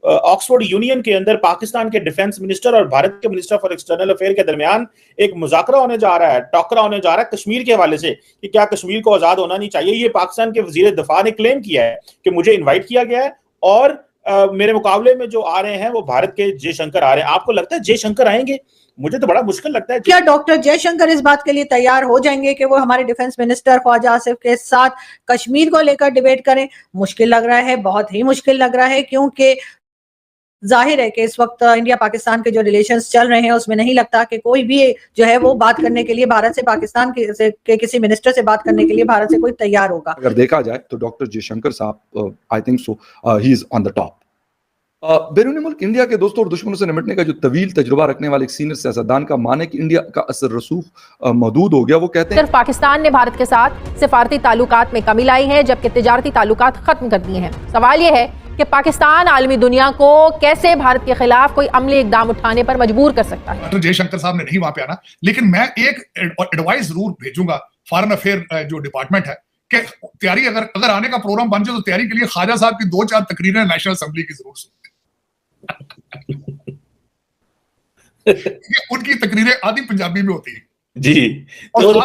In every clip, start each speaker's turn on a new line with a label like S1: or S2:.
S1: Oxford union के अंदर पाकिस्तान के डिफेंस मिनिस्टर और भारत के मिनिस्टर फॉर एक्सटर्नल अफेयर के दरमियान एक मुज़ाकरा होने जा रहा है, टकरा होने जा रहा है कश्मीर के हवाले से कि क्या कश्मीर को आजाद होना नहीं चाहिए। ये पाकिस्तान के वजीर दफा ने क्लेम किया है कि मुझे इन्वाइट किया गया है और मेरे मुकाबले में जो आ रहे हैं वो भारत के जयशंकर आ रहे हैं। आपको लगता है जयशंकर आएंगे? मुझे तो बड़ा मुश्किल लगता है।
S2: क्या डॉक्टर जयशंकर इस बात के लिए तैयार हो जाएंगे कि वो हमारे डिफेंस मिनिस्टर ख्वाजा आसिफ के साथ कश्मीर को लेकर डिबेट करें? मुश्किल लग रहा है, बहुत ही मुश्किल लग रहा है, क्योंकि जाहिर है कि इस वक्त इंडिया पाकिस्तान के जो रिलेशंस चल रहे हैं उसमें नहीं लगता कि कोई भी जो है वो बात करने के लिए भारत से, पाकिस्तान के किसी मिनिस्टर से बात करने के लिए भारत से कोई तैयार होगा।
S3: अगर देखा जाए तो डॉक्टर जयशंकर साहब I think so he is on the top. बैरून मुल्क इंडिया के दोस्तों और दुश्मनों से निपटने का जो तवील तजुर्बा रखने वाले एक सीनियर सियासतदान का माने कि इंडिया का असर रसूख महदूद हो गया। वो कहते हैं
S4: सिर्फ पाकिस्तान ने भारत के साथ सिफारती ताल्लुकात में कमी लाई है जबकि तिजारती ताल्लुकात खत्म कर दिए हैं। सवाल यह है कि पाकिस्तान आलमी दुनिया को कैसे भारत के खिलाफ कोई अमली इकदाम उठाने पर मजबूर कर सकता है।
S5: डॉक्टर जयशंकर साहब ने नहीं वहां पे आना, लेकिन मैं एक एडवाइस जरूर भेजूंगा फॉरेन अफेयर जो डिपार्टमेंट है कि तैयारी अगर आने का प्रोग्राम बन जाए तो तैयारी के लिए ख्वाजा साहब की 2-4 तकरीरें नेशनल असेंबली की जरूर सुनते उनकी तकरीरें आधी पंजाबी में होती है
S1: जी, तो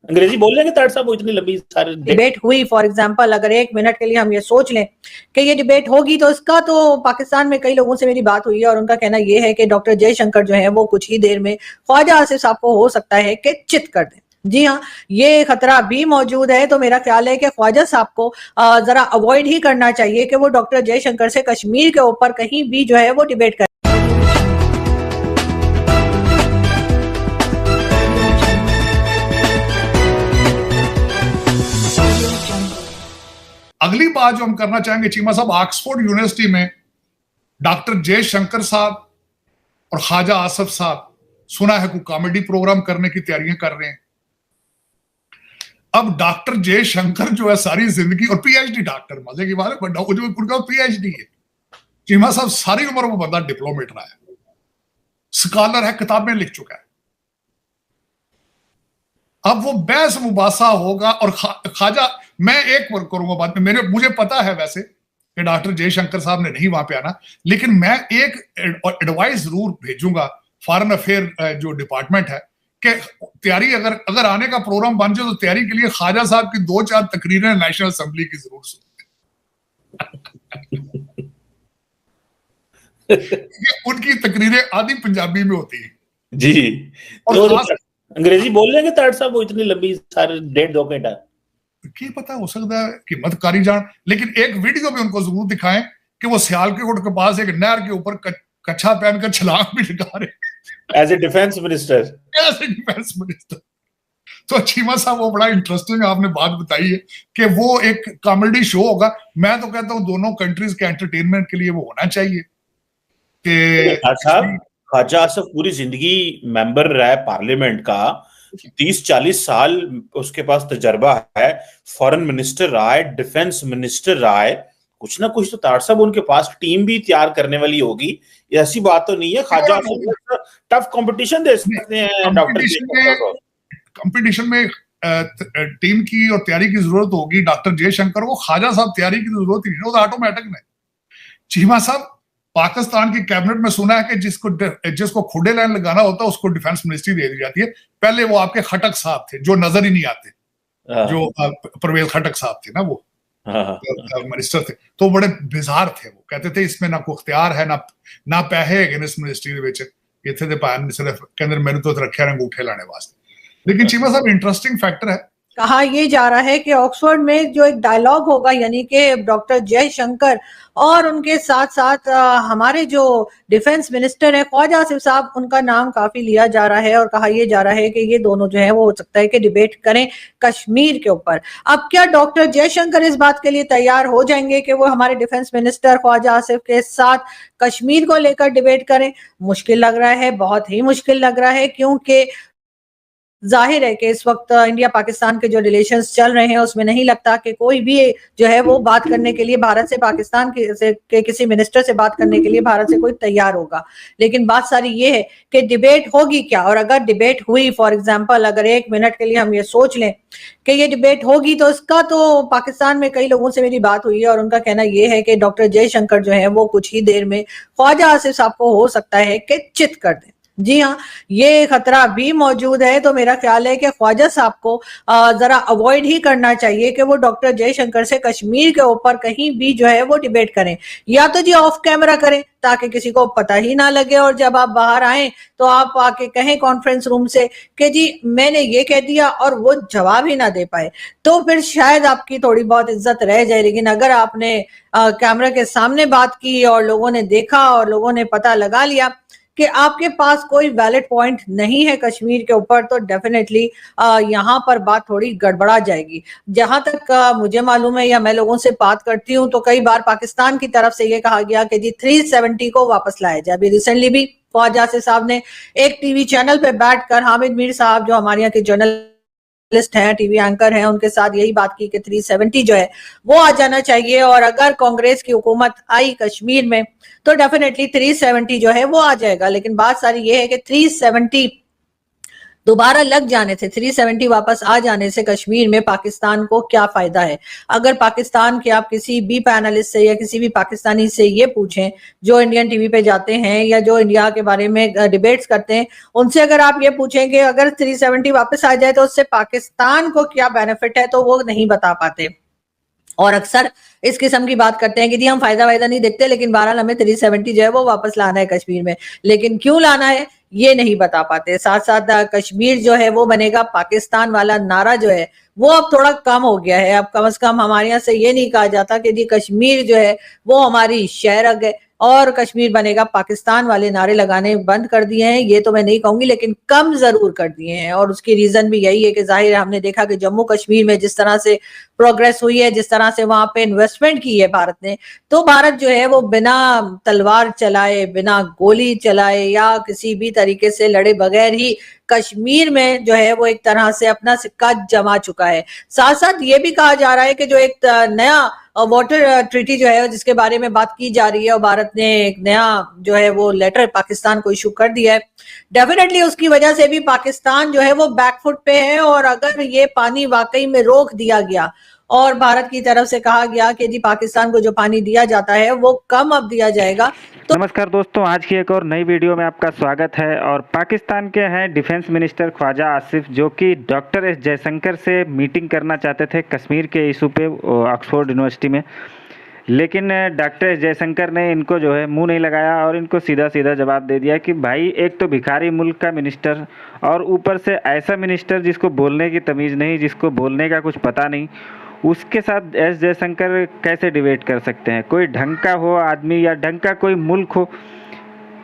S1: अंग्रेजी बोल लेंगे तार साहब? वो इतनी लंबी सारी
S2: डिबेट हुई, फॉर एग्जांपल अगर 1 मिनट के लिए हम ये सोच लें कि ये डिबेट होगी, तो इसका तो पाकिस्तान में कई लोगों से मेरी बात हुई है और उनका कहना ये है कि डॉक्टर जयशंकर जो है वो कुछ ही देर में ख्वाजा आसिफ साहब को हो सकता है कि चित कर दें। जी हाँ, ये खतरा भी मौजूद है। तो मेरा ख्याल है कि ख्वाजा साहब को जरा अवॉइड ही करना चाहिए कि वो डॉक्टर जयशंकर से कश्मीर के ऊपर कहीं भी जो है वो डिबेट करें।
S5: अगली बात जो हम करना चाहेंगे चीमा साहब, ऑक्सफोर्ड यूनिवर्सिटी में डॉक्टर जयशंकर साहब और ख्वाजा आसिफ साहब सुना है कोई कॉमेडी प्रोग्राम करने की तैयारियां कर रहे हैं। अब डॉक्टर जयशंकर जो है सारी जिंदगी, और पीएचडी डॉक्टर, मजे की बात है, उनका पीएचडी है चीमा साहब, सारी उम्र वो बंदा डिप्लोमेट रहा है, स्कॉलर है, किताबें लिख चुका है। अब वो बहस मुबासा होगा और ख्वाजा, मैं एक वर्क करूंगा बाद में, मुझे पता है वैसे कि डॉक्टर जयशंकर साहब ने नहीं वहां पे आना, लेकिन मैं एक एडवाइस जरूर भेजूंगा फॉरेन अफेयर जो डिपार्टमेंट है कि तैयारी अगर आने का प्रोग्राम बन जाए तो तैयारी के लिए ख्वाजा साहब की 2-4 तकरीरें नेशनल असेंबली की जरूर सुनते उनकी तकरीरें आधी पंजाबी में होती है
S1: जी, तो अंग्रेजी बोल लेंगे तार साहब? वो इतनी लंबी सारे 1.5-2 घंटा
S5: क्या पता, हो सकता है कि मत कारी जान, लेकिन एक वीडियो में उनको जरूर दिखाएं कि वो सियालकोट के पास एक नहर के ऊपर कच्छा पहनकर छलांग भी लगा रहे
S1: एज ए डिफेंस मिनिस्टर।
S5: तो चीमा साहब वो बड़ा इंटरेस्टिंग आपने बात बताई है कि वो एक कॉमेडी शो होगा। मैं तो कहता हूँ दोनों कंट्रीज के एंटरटेनमेंट के लिए वो होना चाहिए कि
S1: ख्वाजा आसिफ पूरी जिंदगी मेंबर रहा है पार्लियामेंट का, 30-40 साल उसके पास तजर्बा है, फॉरेन मिनिस्टर रहा है, डिफेंस मिनिस्टर रहा है, कुछ ना कुछ तो तार साहब उनके पास टीम भी तैयार करने वाली होगी। ऐसी बात तो नहीं है ख्वाजा आसिफ टफ कंपटीशन दे सकते हैं डॉक्टर
S5: कंपटीशन में टीम की और तैयारी की जरूरत होगी। डॉक्टर जयशंकर को ख्वाजा साहब तैयारी की जरूरत ही नहीं, वो तो ऑटोमेटिक है। चीमा साहब, पाकिस्तान की कैबिनेट में सुना है कि जिसको खुडे लाइन लगाना होता है उसको डिफेंस मिनिस्ट्री दे दी जाती है। पहले वो आपके खटक साहब थे जो नजर ही नहीं आते, जो परवेज खटक साहब थे ना, वो मिनिस्टर थे, तो बड़े बिजार थे। वो कहते थे इसमें ना कोई इख्तियार है ना पैसे है इस मिनिस्ट्री ਦੇ ਵਿੱਚ, ਇੱਥੇ ਦੇ ਭਾਵੇਂ ਨਹੀਂ ਸਿਰਫ ਕਹਿੰਦੇ ਮੈਨੂੰ तो ਰੱਖਿਆ ਨੇ अंगूठे लाने वास्ते। लेकिन चीमा साहब इंटरेस्टिंग फैक्टर है,
S2: कहा यह जा रहा है कि ऑक्सफोर्ड में जो एक डायलॉग होगा, यानी कि डॉक्टर जयशंकर और उनके साथ साथ हमारे जो डिफेंस मिनिस्टर है ख्वाजा आसिफ साहब, उनका नाम काफी लिया जा रहा है और कहा यह जा रहा है कि ये दोनों जो है वो हो सकता है कि डिबेट करें कश्मीर के ऊपर। अब क्या डॉक्टर जयशंकर इस बात के लिए तैयार हो जाएंगे कि वो हमारे डिफेंस मिनिस्टर ख्वाजा आसिफ के साथ कश्मीर को लेकर डिबेट करें? मुश्किल लग रहा है, बहुत ही मुश्किल लग रहा है, क्योंकि जाहिर है कि इस वक्त इंडिया पाकिस्तान के जो रिलेशंस चल रहे हैं उसमें नहीं लगता कि कोई भी जो है वो बात करने के लिए भारत से, पाकिस्तान के किसी मिनिस्टर से बात करने के लिए भारत से कोई तैयार होगा। लेकिन बात सारी ये है कि डिबेट होगी क्या, और अगर डिबेट हुई, फॉर एग्जांपल अगर 1 मिनट के लिए हम ये सोच लें कि ये डिबेट होगी, तो इसका तो पाकिस्तान में कई लोगों से मेरी बात हुई है और उनका कहना ये है कि डॉक्टर जयशंकर जो है वो कुछ ही देर में ख्वाजा आसिफ साहब को हो सकता है कि चित कर दें। जी हाँ, ये खतरा भी मौजूद है। तो मेरा ख्याल है कि ख्वाजा साहब को जरा अवॉइड ही करना चाहिए कि वो डॉक्टर जयशंकर से कश्मीर के ऊपर कहीं भी जो है वो डिबेट करें, या तो जी ऑफ कैमरा करें ताकि किसी को पता ही ना लगे, और जब आप बाहर आए तो आप आके कहें कॉन्फ्रेंस रूम से कि जी मैंने ये कह दिया, और वो जवाब ही ना दे पाए, तो फिर शायद आपकी थोड़ी बहुत इज्जत रह जाए। लेकिन अगर आपने कैमरा के सामने बात की और लोगों ने देखा और लोगों ने पता लगा लिया कि आपके पास कोई वैलिड पॉइंट नहीं है कश्मीर के ऊपर, तो डेफिनेटली यहाँ पर बात थोड़ी गड़बड़ा जाएगी। जहां तक मुझे मालूम है या मैं लोगों से बात करती हूँ तो कई बार पाकिस्तान की तरफ से ये कहा गया कि जी 370 को वापस लाया जाए। अभी रिसेंटली भी ख्वाजा आसिफ साहब ने एक टीवी चैनल पे बैठकर हामिद मीर साहब जो हमारे यहाँ के जर्नलिस्ट हैं, टीवी एंकर हैं, उनके साथ यही बात की कि 370 जो है वो आ जाना चाहिए, और अगर कांग्रेस की हुकूमत आई कश्मीर में तो डेफिनेटली 370 जो है वो आ जाएगा। लेकिन बात सारी ये है कि 370 दोबारा लग जाने से, 370 वापस आ जाने से कश्मीर में पाकिस्तान को क्या फायदा है। अगर पाकिस्तान के आप किसी भी पैनलिस्ट से या किसी भी पाकिस्तानी से ये पूछें जो इंडियन टीवी पे जाते हैं या जो इंडिया के बारे में डिबेट्स करते हैं, उनसे अगर आप ये पूछें कि अगर 370 वापस आ जाए तो उससे पाकिस्तान को क्या बेनिफिट है, तो वो नहीं बता पाते, और अक्सर इस किस्म की बात करते हैं कि जी हम फायदा नहीं देखते, लेकिन बहरहाल हमें 370 जो है वो वापस लाना है कश्मीर में, लेकिन क्यों लाना है ये नहीं बता पाते। साथ साथ कश्मीर जो है वो बनेगा पाकिस्तान वाला नारा जो है वो अब थोड़ा कम हो गया है। अब कम से कम हमारे यहाँ से ये नहीं कहा जाता कि जी कश्मीर जो है वो हमारी शहरग है और कश्मीर बनेगा पाकिस्तान वाले नारे लगाने बंद कर दिए हैं, ये तो मैं नहीं कहूंगी, लेकिन कम जरूर कर दिए हैं। और उसकी रीजन भी यही है कि जाहिर है हमने देखा कि जम्मू कश्मीर में जिस तरह से प्रोग्रेस हुई है, जिस तरह से वहां पे इन्वेस्टमेंट की है भारत ने, तो भारत जो है वो बिना तलवार चलाए, बिना गोली चलाए या किसी भी तरीके से लड़े बगैर ही कश्मीर में जो है वो एक तरह से अपना सिक्का जमा चुका है। साथ साथ ये भी कहा जा रहा है कि जो एक नया वाटर ट्रीटी जो है जिसके बारे में बात की जा रही है, और भारत ने एक नया जो है वो लेटर पाकिस्तान को इशू कर दिया है, डेफिनेटली उसकी वजह से भी पाकिस्तान जो है वो बैकफुट पे है। और अगर ये पानी वाकई में रोक दिया गया और भारत की तरफ से कहा गया कि जी पाकिस्तान को जो पानी दिया जाता है वो कम अब दिया जाएगा, तो
S6: नमस्कार दोस्तों, आज की एक और नई वीडियो में आपका स्वागत है। और पाकिस्तान के हैं डिफेंस मिनिस्टर ख्वाजा आसिफ, जो कि डॉक्टर एस जयशंकर से मीटिंग करना चाहते थे कश्मीर के इशू पे ऑक्सफोर्ड यूनिवर्सिटी में, लेकिन डॉक्टर एस जयशंकर ने इनको जो है मुंह नहीं लगाया और इनको सीधा सीधा जवाब दे दिया कि भाई एक तो भिखारी मुल्क का मिनिस्टर और ऊपर से ऐसा मिनिस्टर जिसको बोलने की तमीज़ नहीं, जिसको बोलने का कुछ पता नहीं, उसके साथ एस जयशंकर कैसे डिबेट कर सकते हैं। कोई ढंग का हो आदमी या ढंग का कोई मुल्क हो,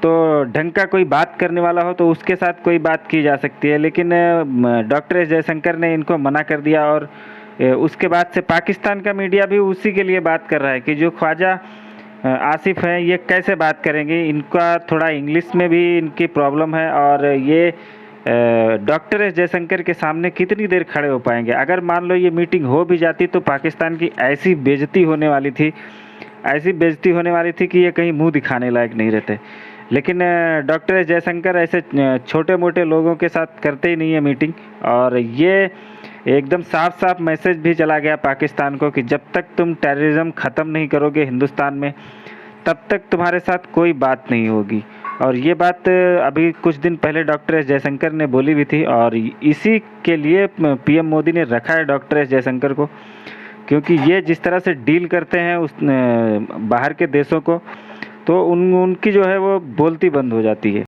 S6: तो ढंग का कोई बात करने वाला हो तो उसके साथ कोई बात की जा सकती है। लेकिन डॉक्टर एस जयशंकर ने इनको मना कर दिया, और उसके बाद से पाकिस्तान का मीडिया भी उसी के लिए बात कर रहा है कि जो ख्वाजा आसिफ हैं ये कैसे बात करेंगे, इनका थोड़ा इंग्लिश में भी इनकी प्रॉब्लम है, और ये डॉक्टर एस जयशंकर के सामने कितनी देर खड़े हो पाएंगे। अगर मान लो ये मीटिंग हो भी जाती तो पाकिस्तान की ऐसी बेइज्जती होने वाली थी, ऐसी बेइज्जती होने वाली थी कि ये कहीं मुंह दिखाने लायक नहीं रहते। लेकिन डॉक्टर एस जयशंकर ऐसे छोटे मोटे लोगों के साथ करते ही नहीं है मीटिंग, और ये एकदम साफ साफ मैसेज भी चला गया पाकिस्तान को कि जब तक तुम टेररिज्म ख़त्म नहीं करोगे हिंदुस्तान में, तब तक तुम्हारे साथ कोई बात नहीं होगी। और ये बात अभी कुछ दिन पहले डॉक्टर एस जयशंकर ने बोली भी थी, और इसी के लिए पीएम मोदी ने रखा है डॉक्टर एस जयशंकर को, क्योंकि ये जिस तरह से डील करते हैं उस बाहर के देशों को, तो उनकी जो है वो बोलती बंद हो जाती है।